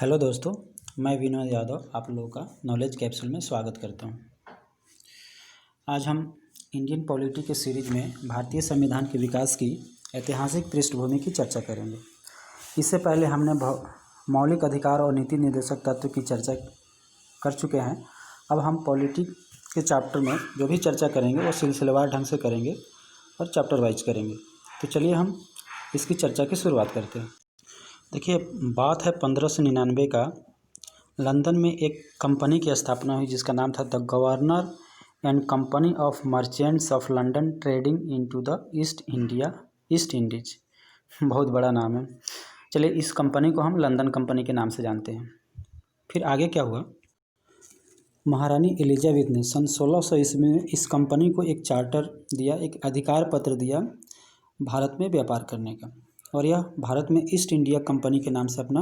Hello दोस्तों, मैं विनोद यादव आप लोगों का नॉलेज कैप्सूल में स्वागत करता हूं। आज हम इंडियन पॉलिटी के सीरीज में भारतीय संविधान के विकास की ऐतिहासिक पृष्ठभूमि की चर्चा करेंगे। इससे पहले हमने मौलिक अधिकार और नीति निर्देशक तत्व की चर्चा कर चुके हैं। अब हम पॉलिटी के चैप्टर में जो भी चर्चा करेंगे वो सिलसिलेवार ढंग से करेंगे और चैप्टर वाइज करेंगे। तो चलिए हम इसकी चर्चा की शुरुआत करते हैं। देखिए, बात है 1599 का। लंदन में एक कंपनी की स्थापना हुई जिसका नाम था the governor and company of merchants of London trading into the east Indies. बहुत बड़ा नाम है। चलिए, इस कंपनी को हम लंदन कंपनी के नाम से जानते हैं। फिर आगे क्या हुआ, महारानी एलिजाबेथ ने सन 1600 ईस्वी में इस कंपनी को एक चार्टर दिया, एक अधिकार पत्र दिया भारत में व्यापार करने का, और यह भारत में ईस्ट इंडिया कंपनी के नाम से अपना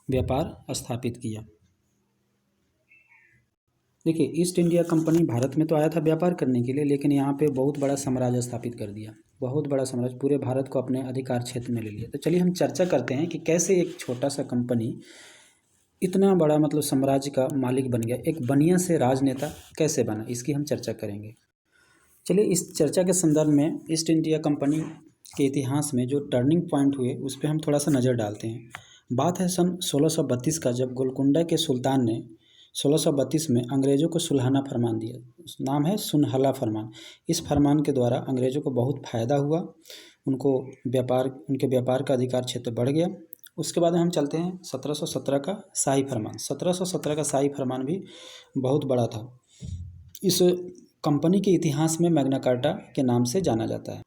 व्यापार स्थापित किया। देखिए, ईस्ट इंडिया कंपनी भारत में तो आया था व्यापार करने के लिए, लेकिन यहाँ पे बहुत बड़ा साम्राज्य स्थापित कर दिया। बहुत बड़ा साम्राज्य, पूरे भारत को अपने अधिकार क्षेत्र में ले लिया। तो चलिए हम चर्चा करते हैं कि कैसे एक छोटा सा कंपनी इतना बड़ा साम्राज्य का मालिक बन गया, एक बनिया से राजनेता कैसे बना, इसकी हम चर्चा करेंगे। चलिए, इस चर्चा के संदर्भ में ईस्ट इंडिया कंपनी के इतिहास में जो टर्निंग पॉइंट हुए उस पर हम थोड़ा सा नज़र डालते हैं। बात है सन 1632 का, जब गोलकुंडा के सुल्तान ने 1632 में अंग्रेज़ों को सुलहाना फरमान दिया। नाम है सुनहला फरमान। इस फरमान के द्वारा अंग्रेज़ों को बहुत फ़ायदा हुआ, उनके व्यापार का अधिकार क्षेत्र बढ़ गया। उसके बाद हम चलते हैं 1717 का शाही फरमान। 1717 का शाही फरमान भी बहुत बड़ा था। इस कंपनी के इतिहास में मैग्ना कार्टा के नाम से जाना जाता है।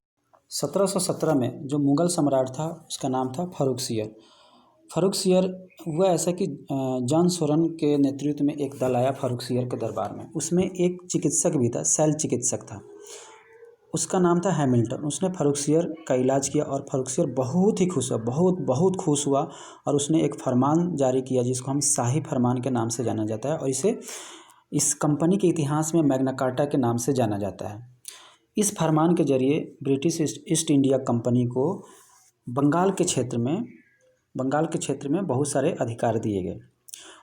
1717 में जो मुग़ल सम्राट था उसका नाम था फ़र्रुखसियर हुआ ऐसा कि जॉन सोरन के नेतृत्व में एक दल आया फ़र्रुखसियर के दरबार में। उसमें एक चिकित्सक भी था, शैल चिकित्सक था, उसका नाम था हैमिल्टन। उसने फ़र्रुखसियर का इलाज किया और फ़र्रुखसियर बहुत ही खुश हुआ, बहुत खुश हुआ, और उसने एक फरमान जारी किया जिसको हम शाही फरमान के नाम से जाना जाता है, और इसे इस कंपनी के इतिहास में मैग्ना कार्टा के नाम से जाना जाता है। इस फरमान के जरिए ब्रिटिश ईस्ट इंडिया कंपनी को बंगाल के क्षेत्र में बहुत सारे अधिकार दिए गए,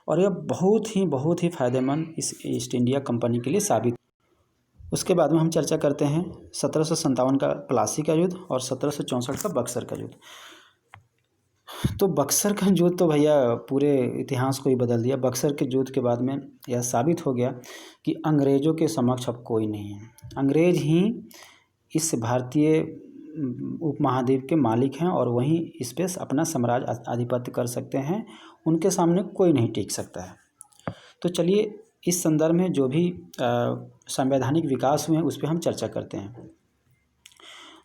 और यह बहुत ही फ़ायदेमंद इस ईस्ट इंडिया कंपनी के लिए साबित। उसके बाद में हम चर्चा करते हैं 1757 का प्लासी का युद्ध और 1764 का बक्सर का युद्ध। तो बक्सर का युद्ध तो भैया पूरे इतिहास को ही बदल दिया। बक्सर के युद्ध के बाद में यह साबित हो गया कि अंग्रेज़ों के समक्ष अब कोई नहीं है। अंग्रेज़ ही इस भारतीय उपमहाद्वीप के मालिक हैं, और वहीं इस पे अपना साम्राज्य आधिपत्य कर सकते हैं। उनके सामने कोई नहीं टिक सकता है। तो चलिए, इस संदर्भ में जो भी संवैधानिक विकास हुए हैं उस पर हम चर्चा करते हैं।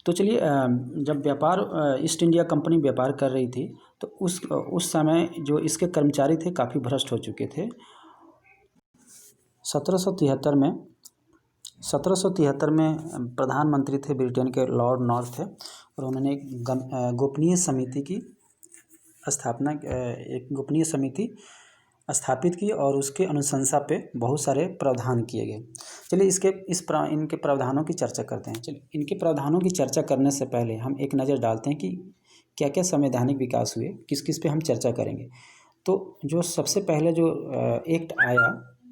तो चलिए, जब ईस्ट इंडिया कंपनी व्यापार कर रही थी तो उस समय जो इसके कर्मचारी थे काफ़ी भ्रष्ट हो चुके थे। 1773 में प्रधानमंत्री थे ब्रिटेन के लॉर्ड नॉर्थ थे, और उन्होंने एक गोपनीय समिति स्थापित की, और उसके अनुशंसा पे बहुत सारे प्रावधान किए गए। चलिए, इनके प्रावधानों की चर्चा करते हैं। चलिए, इनके प्रावधानों की चर्चा करने से पहले हम एक नज़र डालते हैं कि क्या क्या संवैधानिक विकास हुए, किस किस पे हम चर्चा करेंगे। तो जो सबसे पहले जो एक्ट आया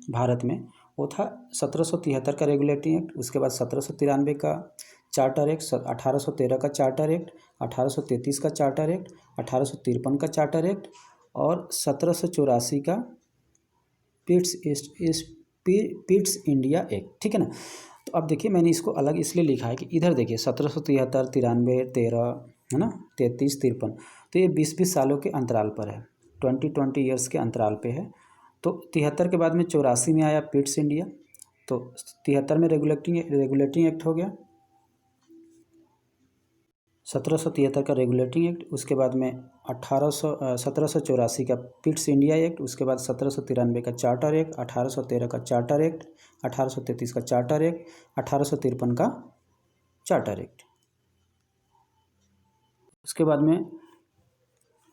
भारत में वो था 1773 का रेगुलेटिंग एक्ट। उसके बाद 1793 का चार्टर एक्ट, 1813 का चार्टर एक्ट, 1833 का चार्टर एक्ट, 1853 का चार्टर एक्ट, और 1784 का पिट्स इंडिया एक्ट। ठीक है ना। तो अब देखिए, मैंने इसको अलग इसलिए लिखा है कि इधर देखिए 1773, 93, 13 है ना, 33, 53, तो ये 20-20 सालों के अंतराल पर है, 20 ईयर्स के अंतराल पे है। तो 73 के बाद में 84 में आया पिट्स इंडिया, तो 73 में रेगुलेटिंग एक्ट हो गया, 1773 का रेगुलेटिंग एक्ट। उसके बाद में 1784 का पिट्स इंडिया एक्ट। उसके बाद 1793 का चार्टर एक्ट, 1813 का चार्टर एक्ट, 1833 का चार्टर एक्ट, 1853 का चार्टर एक्ट। उसके बाद में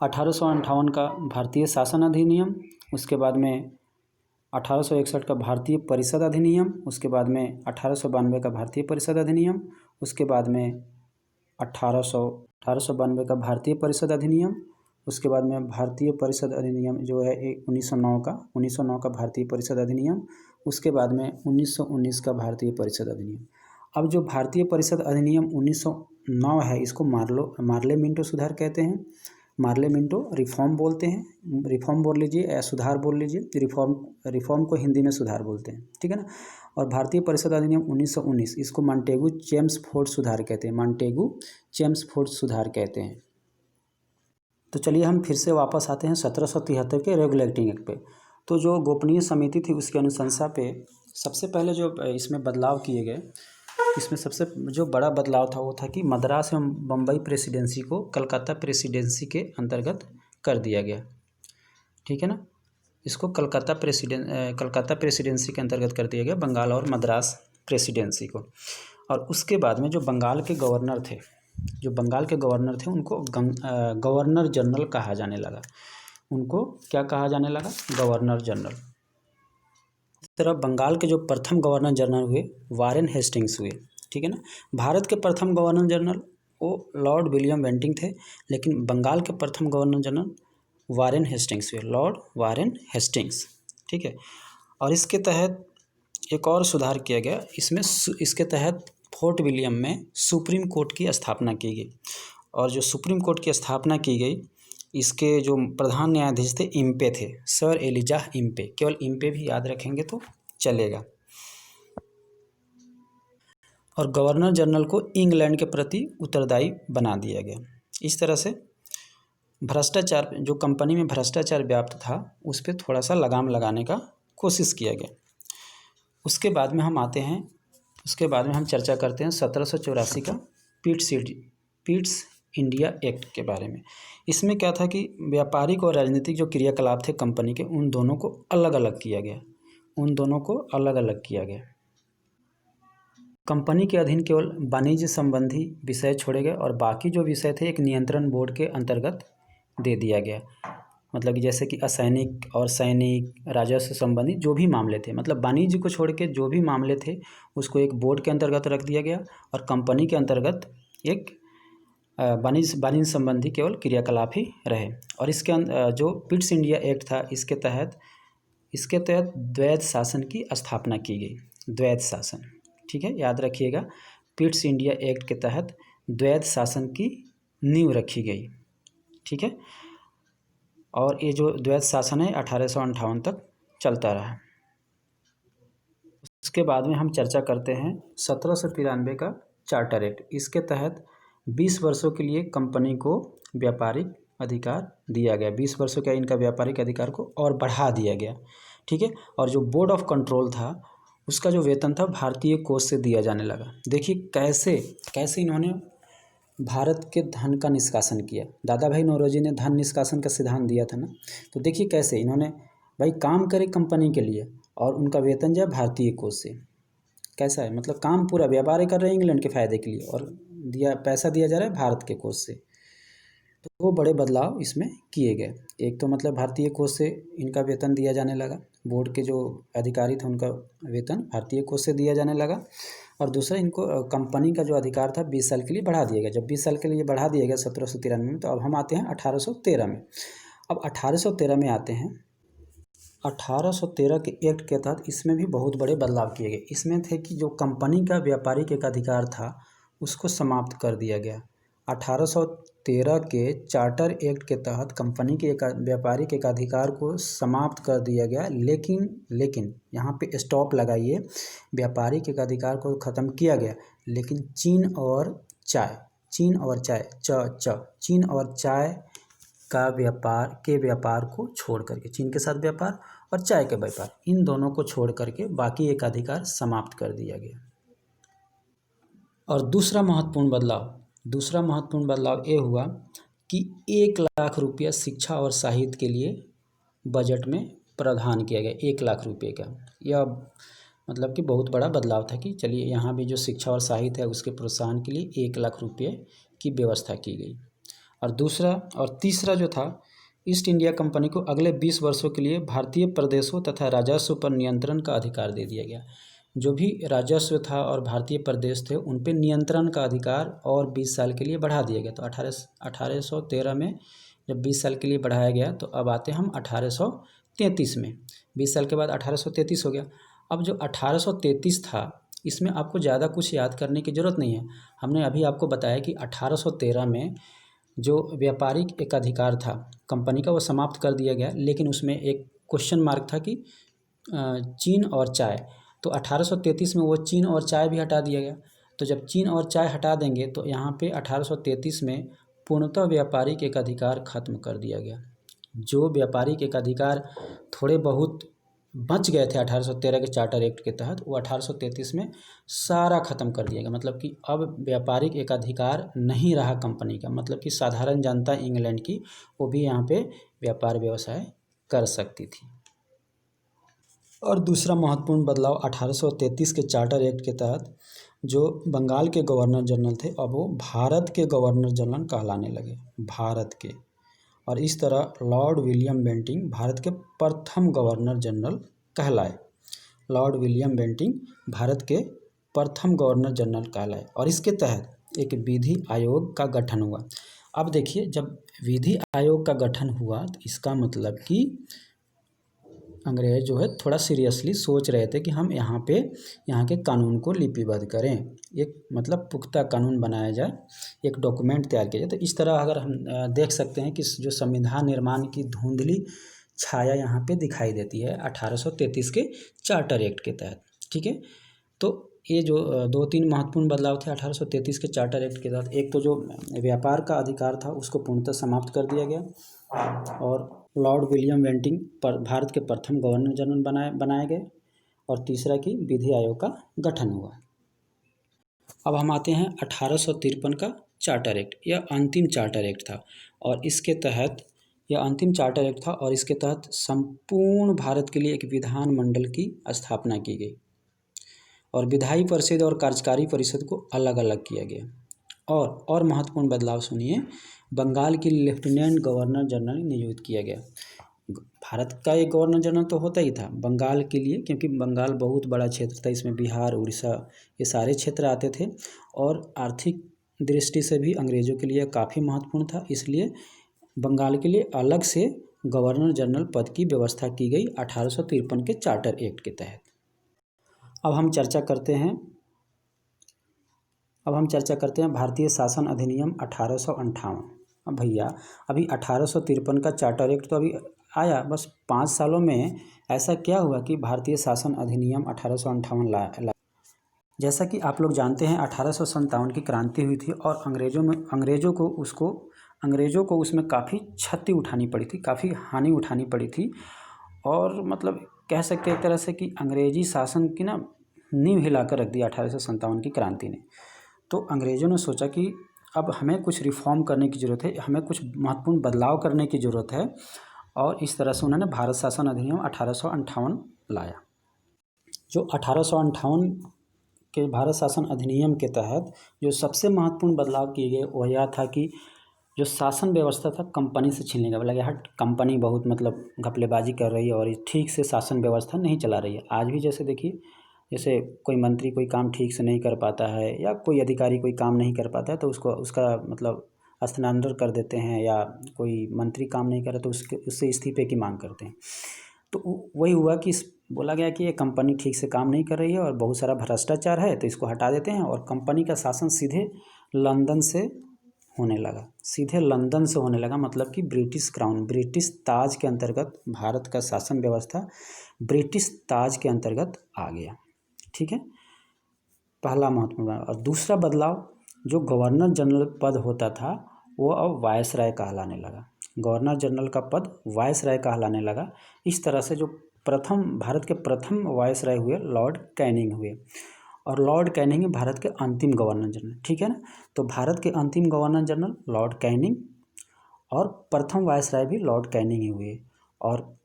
1858 का भारतीय शासन अधिनियम। उसके बाद में 1861 का भारतीय परिषद अधिनियम। उसके बाद में 1892 का भारतीय परिषद अधिनियम। उसके बाद में 1892 का भारतीय परिषद अधिनियम। उसके बाद में भारतीय परिषद अधिनियम जो है 1909 का भारतीय परिषद अधिनियम, उसके बाद में 1919 का भारतीय परिषद अधिनियम। अब जो भारतीय परिषद अधिनियम 1909 है, इसको मार्ले मिंटो सुधार कहते हैं। मार्ले मिंटो रिफॉर्म बोलते हैं, रिफॉर्म बोल लीजिए या सुधार बोल लीजिए। रिफॉर्म को हिंदी में सुधार बोलते हैं, ठीक है ना। और भारतीय परिषद अधिनियम 1919, इसको मॉन्टेगू चेम्सफोर्ड सुधार कहते हैं, मॉन्टेगू चेम्सफोर्ड सुधार कहते हैं। तो चलिए हम फिर से वापस आते हैं 1773 के रेगुलेटिंग एक्ट पे। तो जो गोपनीय समिति थी उसकी अनुशंसा पे सबसे पहले जो इसमें बदलाव किए गए, इसमें सबसे जो बड़ा बदलाव था वो था कि मद्रास एवं बम्बई प्रेसिडेंसी को कलकत्ता प्रेसिडेंसी के अंतर्गत कर दिया गया, ठीक है ना। इसको कलकत्ता प्रेसिडेंसी के अंतर्गत कर दिया गया, बंगाल और मद्रास प्रेसिडेंसी को। और उसके बाद में जो बंगाल के गवर्नर थे उनको गवर्नर जनरल कहा जाने लगा। उनको क्या कहा जाने लगा? Governor general. इस तरह बंगाल के जो प्रथम गवर्नर जनरल हुए वारेन हेस्टिंग्स हुए, ठीक है ना। भारत के प्रथम गवर्नर जनरल वो लॉर्ड विलियम बेंटिंग थे, लेकिन बंगाल के प्रथम गवर्नर जनरल वारेन हेस्टिंग्स हुए, लॉर्ड वारेन हेस्टिंग्स, ठीक है। और इसके तहत एक और सुधार किया गया, इसके तहत फोर्ट विलियम में सुप्रीम कोर्ट की स्थापना की गई। और जो सुप्रीम कोर्ट की स्थापना की गई, इसके जो प्रधान न्यायाधीश थे इम्पे थे, सर एलिजाह इम्पे। केवल इम्पे भी याद रखेंगे तो चलेगा। और गवर्नर जनरल को इंग्लैंड के प्रति उत्तरदायी बना दिया गया। इस तरह से भ्रष्टाचार, जो कंपनी में भ्रष्टाचार व्याप्त था, उस पर थोड़ा सा लगाम लगाने का कोशिश किया गया। उसके बाद में हम चर्चा करते हैं 1784 का पिट्स इंडिया एक्ट के बारे में। इसमें क्या था कि व्यापारिक और राजनीतिक जो क्रियाकलाप थे कंपनी के, उन दोनों को अलग अलग किया गया। कंपनी के अधीन केवल वाणिज्य संबंधी विषय छोड़े गए और बाकी जो विषय थे एक नियंत्रण बोर्ड के अंतर्गत दे दिया गया। मतलब कि जैसे कि असैनिक और सैनिक, राजस्व संबंधी जो भी मामले थे, मतलब वाणिज्य को छोड़ के जो भी मामले थे उसको एक बोर्ड के अंतर्गत रख दिया गया। और कंपनी के अंतर्गत एक वाणिज्य संबंधी केवल क्रियाकलाप ही रहे। और इसके जो पिट्स इंडिया एक्ट था, इसके तहत द्वैध शासन की स्थापना की गई। द्वैध शासन, ठीक है, याद रखिएगा। पिट्स इंडिया एक्ट के तहत द्वैध शासन की नींव रखी गई, ठीक है। और ये जो द्वैध शासन है 1858 तक चलता रहा। उसके बाद में हम चर्चा करते हैं 1793 का चार्टर एक्ट। इसके तहत 20 वर्षों के लिए कंपनी को व्यापारिक अधिकार दिया गया। 20 वर्षों का इनका व्यापारिक अधिकार को और बढ़ा दिया गया, ठीक है। और जो बोर्ड ऑफ कंट्रोल था उसका जो वेतन था भारतीय कोष से दिया जाने लगा। देखिए कैसे इन्होंने भारत के धन का निष्कासन किया। दादा भाई नौरोजी ने धन निष्कासन का सिद्धांत दिया था ना, तो देखिए कैसे इन्होंने भाई काम करे कंपनी के लिए और उनका वेतन जाए भारतीय कोष से। कैसा है, मतलब काम पूरा व्यापार कर रहे हैं इंग्लैंड के फ़ायदे के लिए और पैसा दिया जा रहा है भारत के कोष से। तो वो बड़े बदलाव इसमें किए गए। एक तो मतलब भारतीय कोष से इनका वेतन दिया जाने लगा, बोर्ड के जो अधिकारी थे उनका वेतन भारतीय कोष से दिया जाने लगा। और दूसरा, इनको कंपनी का जो अधिकार था 20 साल के लिए बढ़ा दिया गया। जब 20 साल के लिए बढ़ा दिया गया 1793 में, तो अब हम आते हैं 1813 में। अब 1813 में आते हैं। 1813 के एक्ट के तहत इसमें भी बहुत बड़े बदलाव किए गए। इसमें थे कि जो कंपनी का व्यापारिक एक अधिकार था उसको समाप्त कर दिया गया। 1813 के चार्टर एक्ट के तहत कंपनी के एक व्यापारिक एक अधिकार को समाप्त कर दिया गया। लेकिन यहाँ पे स्टॉप लगाइए, व्यापारिक एक अधिकार को ख़त्म किया गया, लेकिन चीन और चाय का व्यापार को छोड़ करके, चीन के साथ व्यापार और चाय के व्यापार, इन दोनों को छोड़ करके बाकी एक अधिकार समाप्त कर दिया गया। और दूसरा महत्वपूर्ण बदलाव ये हुआ कि 1 लाख रुपया शिक्षा और साहित्य के लिए बजट में प्रावधान किया गया। 1 लाख रुपये का यह मतलब कि बहुत बड़ा बदलाव था कि चलिए यहाँ भी जो शिक्षा और साहित्य है उसके प्रोत्साहन के लिए 1 लाख रुपये की व्यवस्था की गई। और तीसरा जो था, ईस्ट इंडिया कंपनी को अगले 20 वर्षों के लिए भारतीय प्रदेशों तथा राजस्व पर नियंत्रण का अधिकार दे दिया गया। जो भी राजस्व था और भारतीय प्रदेश थे उन पे नियंत्रण का अधिकार और 20 साल के लिए बढ़ा दिया गया। तो 1813 में जब 20 साल के लिए बढ़ाया गया तो अब आते हम 1833 में। 20 साल के बाद 1833 हो गया। अब जो 1833 था इसमें आपको ज़्यादा कुछ याद करने की ज़रूरत नहीं है। हमने अभी आपको बताया कि 1813 में जो व्यापारिक एकाधिकार था कंपनी का वो समाप्त कर दिया गया, लेकिन उसमें एक क्वेश्चन मार्क था कि चीन और चाय। तो 1833 में वो चीन और चाय भी हटा दिया गया। तो जब चीन और चाय हटा देंगे तो यहाँ पे 1833 में पूर्णतः व्यापारिक एकाधिकार खत्म कर दिया गया। जो व्यापारिक एकाधिकार थोड़े बहुत बच गए थे 1813 के चार्टर एक्ट के तहत, वो 1833 में सारा ख़त्म कर दिया गया। मतलब कि अब व्यापारिक एकाधिकार नहीं रहा कंपनी का, मतलब कि साधारण जनता इंग्लैंड की वो भी यहाँ पे व्यापार व्यवसाय कर सकती थी। और दूसरा महत्वपूर्ण बदलाव 1833 के चार्टर एक्ट के तहत जो बंगाल के गवर्नर जनरल थे अब वो भारत के गवर्नर जनरल कहलाने लगे, भारत के। और इस तरह लॉर्ड विलियम बेंटिंक भारत के प्रथम गवर्नर जनरल कहलाए। लॉर्ड विलियम बेंटिंक भारत के प्रथम गवर्नर जनरल कहलाए और इसके तहत एक विधि आयोग का गठन हुआ। अब देखिए, जब विधि आयोग का गठन हुआ तो इसका मतलब कि अंग्रेज जो है थोड़ा सीरियसली सोच रहे थे कि हम यहाँ के कानून को लिपिबद्ध करें, एक मतलब पुख्ता कानून बनाया जाए, एक डॉक्यूमेंट तैयार किया जाए। तो इस तरह अगर हम देख सकते हैं कि जो संविधान निर्माण की धुंधली छाया यहाँ पे दिखाई देती है 1833 के चार्टर एक्ट के तहत। ठीक है, तो ये जो 2-3 महत्वपूर्ण बदलाव थे 1833 के चार्टर एक्ट के तहत। एक तो जो व्यापार का अधिकार था उसको पूर्णतः समाप्त कर दिया गया और लॉर्ड विलियम बेंटिंक पर भारत के प्रथम गवर्नर जनरल बनाए गए और तीसरा कि विधि आयोग का गठन हुआ। अब हम आते हैं 1853 का चार्टर एक्ट। यह अंतिम चार्टर एक्ट था और इसके तहत संपूर्ण भारत के लिए एक विधान मंडल की स्थापना की गई और विधायी परिषद और कार्यकारी परिषद को अलग अलग किया गया। और महत्वपूर्ण बदलाव सुनिए, बंगाल की लेफ्टिनेंट गवर्नर जनरल नियुक्त किया गया। भारत का एक गवर्नर जनरल तो होता ही था बंगाल के लिए, क्योंकि बंगाल बहुत बड़ा क्षेत्र था, इसमें बिहार, उड़ीसा ये सारे क्षेत्र आते थे और आर्थिक दृष्टि से भी अंग्रेज़ों के लिए काफ़ी महत्वपूर्ण था। इसलिए बंगाल के लिए अलग से गवर्नर जनरल पद की व्यवस्था की गई 1853 के चार्टर एक्ट के तहत। अब हम चर्चा करते हैं भारतीय शासन अधिनियम 1858। अब भैया अभी 1853 का चार्टर एक्ट तो अभी आया, बस 5 सालों में ऐसा क्या हुआ कि भारतीय शासन अधिनियम 1858 लाया। जैसा कि आप लोग जानते हैं 1857 की क्रांति हुई थी और अंग्रेज़ों को उसमें काफ़ी क्षति उठानी पड़ी थी, काफ़ी हानि उठानी पड़ी थी और मतलब कह सकते हैं एक तरह से कि अंग्रेजी शासन की ना नींव हिलाकर रख दी 1857 की क्रांति ने। तो अंग्रेज़ों ने सोचा कि अब हमें कुछ रिफॉर्म करने की ज़रूरत है, हमें कुछ महत्वपूर्ण बदलाव करने की ज़रूरत है और इस तरह से उन्होंने भारत शासन अधिनियम 1858 लाया। जो 1858 के भारत शासन अधिनियम के तहत जो सबसे महत्वपूर्ण बदलाव किए गए वह यह था कि जो शासन व्यवस्था था कंपनी से छीनने का, लगा हट कंपनी बहुत मतलब घपलेबाजी कर रही है और ठीक से शासन व्यवस्था नहीं चला रही है। आज भी जैसे देखिए, जैसे कोई मंत्री कोई काम ठीक से नहीं कर पाता है या कोई अधिकारी कोई काम नहीं कर पाता है तो उसका मतलब स्थानांतरण कर देते हैं, या कोई मंत्री काम नहीं करे तो उससे इस्तीफे की मांग करते हैं। तो वही हुआ कि बोला गया कि ये कंपनी ठीक से काम नहीं कर रही है और बहुत सारा भ्रष्टाचार है, तो इसको हटा देते हैं और कंपनी का शासन सीधे लंदन से होने लगा। मतलब कि ब्रिटिश क्राउन, ब्रिटिश ताज के अंतर्गत भारत का शासन व्यवस्था ब्रिटिश ताज के अंतर्गत आ गया। ठीक है, पहला महत्वपूर्ण। और दूसरा बदलाव, जो गवर्नर जनरल पद होता था वो अब वायसराय कहलाने लगा। गवर्नर जनरल का पद वायसराय कहलाने लगा। इस तरह से जो भारत के प्रथम वायसराय हुए लॉर्ड कैनिंग हुए और लॉर्ड कैनिंग भारत के अंतिम गवर्नर जनरल। ठीक है ना, तो भारत के अंतिम गवर्नर जनरल लॉर्ड कैनिंग और प्रथम वायसराय भी लॉर्ड कैनिंग ही हुए। और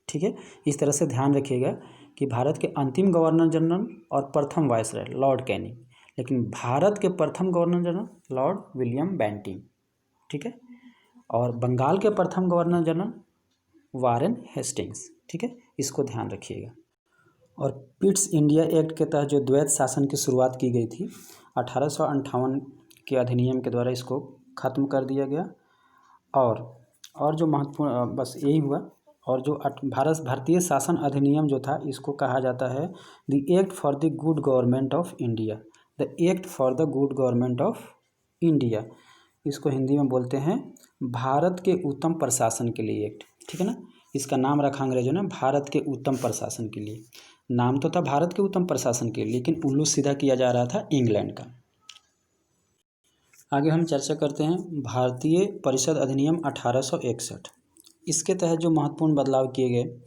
ठीक है, इस तरह से ध्यान रखिएगा कि भारत के अंतिम गवर्नर जनरल और प्रथम वायसराय लॉर्ड कैनिंग, लेकिन भारत के प्रथम governor general Lord William Bentinck. ठीक है, और बंगाल के प्रथम गवर्नर जनरल वारेन हेस्टिंग्स। ठीक है, इसको ध्यान रखिएगा। और पिट्स इंडिया एक्ट के तहत जो द्वैत शासन की शुरुआत की गई थी 1858 के अधिनियम के द्वारा इसको ख़त्म कर दिया गया। और जो महत्वपूर्ण बस यही हुआ। और जो भारतीय शासन अधिनियम जो था, इसको कहा जाता है the act for the good government of India. The act for the good government of India, इसको हिंदी में बोलते हैं भारत के उत्तम प्रशासन के लिए एक्ट। ठीक है ना। इसका नाम रखा अंग्रेजों ने भारत के उत्तम प्रशासन के लिए। नाम तो था भारत के उत्तम प्रशासन के लिए, लेकिन उल्लू सीधा किया जा रहा था इंग्लैंड का। आगे हम चर्चा करते हैं भारतीय परिषद अधिनियम 1861। इसके तहत जो महत्वपूर्ण बदलाव किए गए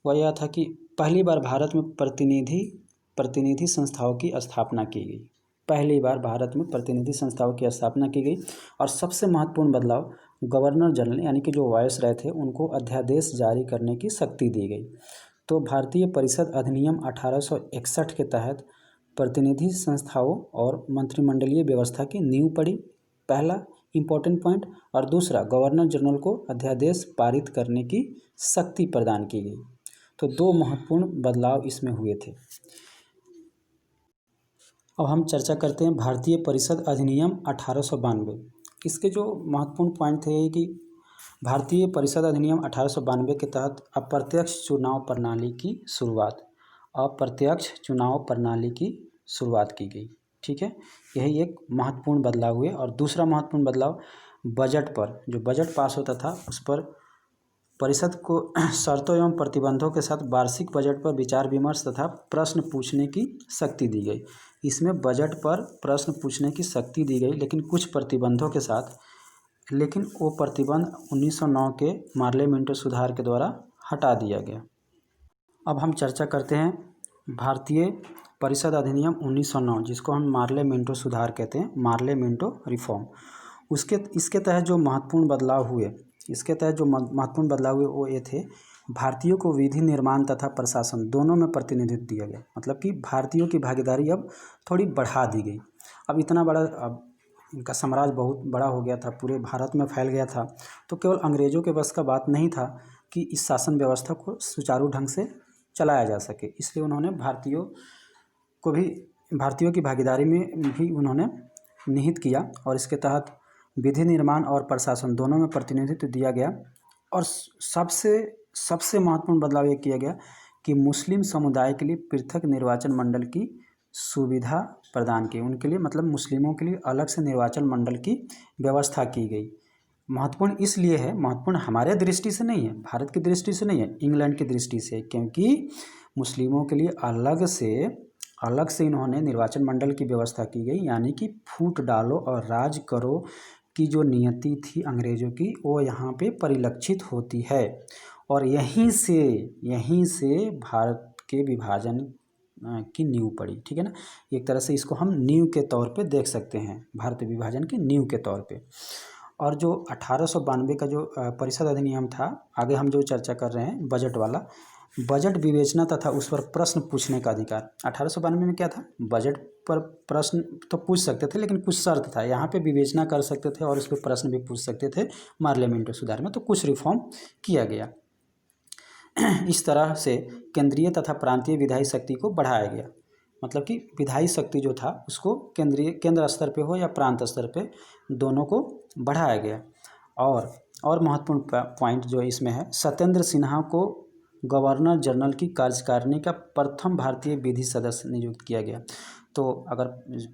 वह यह था कि पहली बार भारत में प्रतिनिधि संस्थाओं की स्थापना की गई। पहली बार भारत में प्रतिनिधि संस्थाओं की स्थापना की गई। और सबसे महत्वपूर्ण बदलाव, गवर्नर जनरल यानी कि जो वायसराय थे, उनको अध्यादेश जारी करने की शक्ति दी गई। तो भारतीय परिषद अधिनियम 1861 के तहत प्रतिनिधि संस्थाओं और मंत्रिमंडलीय व्यवस्था की नींव पड़ी, पहला इम्पोर्टेंट पॉइंट। और दूसरा, गवर्नर जनरल को अध्यादेश पारित करने की शक्ति प्रदान की गई। तो दो महत्वपूर्ण बदलाव इसमें हुए थे। अब हम चर्चा करते हैं भारतीय परिषद अधिनियम 1892। इसके जो महत्वपूर्ण पॉइंट थे कि भारतीय परिषद अधिनियम 1892 के तहत अप्रत्यक्ष चुनाव प्रणाली की शुरुआत की गई। ठीक है, यही एक महत्वपूर्ण बदलाव हुए। और दूसरा महत्वपूर्ण बदलाव, बजट पर, जो बजट पास होता था उस पर परिषद को शर्तों एवं प्रतिबंधों के साथ वार्षिक बजट पर विचार विमर्श तथा प्रश्न पूछने की शक्ति दी गई। इसमें बजट पर प्रश्न पूछने की शक्ति दी गई, लेकिन कुछ प्रतिबंधों के साथ। लेकिन वो प्रतिबंध 1909 के मार्ले मिंटो सुधार के द्वारा हटा दिया गया। अब हम चर्चा करते हैं भारतीय परिषद अधिनियम 1909, जिसको हम मार्ले मिंटो सुधार कहते हैं, मार्ले मिंटो रिफॉर्म। इसके तहत जो महत्वपूर्ण बदलाव हुए वो ये थे, भारतीयों को विधि निर्माण तथा प्रशासन दोनों में प्रतिनिधित्व दिया गया। मतलब कि भारतीयों की भागीदारी अब थोड़ी बढ़ा दी गई। अब इतना बड़ा, अब इनका साम्राज्य बहुत बड़ा हो गया था, पूरे भारत में फैल गया था। तो केवल अंग्रेजों के बस का बात नहीं था कि इस शासन व्यवस्था को सुचारू ढंग से चलाया जा सके। इसलिए उन्होंने भारतीयों की भागीदारी में भी उन्होंने निहित किया। और इसके तहत विधि निर्माण और प्रशासन दोनों में प्रतिनिधित्व दिया गया। और सबसे महत्वपूर्ण बदलाव ये किया गया कि मुस्लिम समुदाय के लिए पृथक निर्वाचन मंडल की सुविधा प्रदान की। उनके लिए, मतलब मुस्लिमों के लिए अलग से निर्वाचन मंडल की व्यवस्था की गई। महत्वपूर्ण इसलिए है, महत्वपूर्ण हमारे दृष्टि से नहीं है, भारत की दृष्टि से नहीं है, इंग्लैंड की दृष्टि से, क्योंकि मुस्लिमों के लिए अलग से इन्होंने निर्वाचन मंडल की व्यवस्था की गई। यानी कि फूट डालो और राज करो की जो नियति थी अंग्रेजों की, वो यहाँ पे परिलक्षित होती है। और यहीं से भारत के विभाजन की नींव पड़ी। ठीक है ना। एक तरह से इसको हम नींव के तौर पे देख सकते हैं, भारत विभाजन की नींव के तौर पे। और जो 1892 का जो परिषद अधिनियम था, आगे हम जो चर्चा कर रहे हैं बजट वाला, बजट विवेचना तथा उस पर प्रश्न पूछने का अधिकार। 1892 में क्या था, बजट पर प्रश्न तो पूछ सकते थे, लेकिन कुछ शर्त था। यहाँ पे विवेचना कर सकते थे और उस पर प्रश्न भी पूछ सकते थे मार्ले मिंटो सुधार में। तो कुछ रिफॉर्म किया गया। इस तरह से केंद्रीय तथा प्रांतीय विधायी शक्ति को बढ़ाया गया। मतलब कि विधायी शक्ति जो था उसको केंद्र स्तर पे हो या प्रांत स्तर पे, दोनों को बढ़ाया गया। और महत्वपूर्ण पॉइंट जो इसमें है, सत्येंद्र सिन्हा को गवर्नर जनरल की कार्यकारिणी का प्रथम भारतीय विधि सदस्य नियुक्त किया गया। तो अगर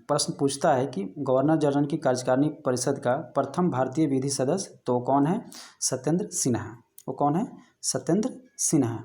प्रश्न पूछता है कि गवर्नर जनरल की कार्यकारिणी परिषद का प्रथम भारतीय विधि सदस्य, तो कौन है, सत्येंद्र सिन्हा। वो कौन है, सत्येंद्र सिन्हा।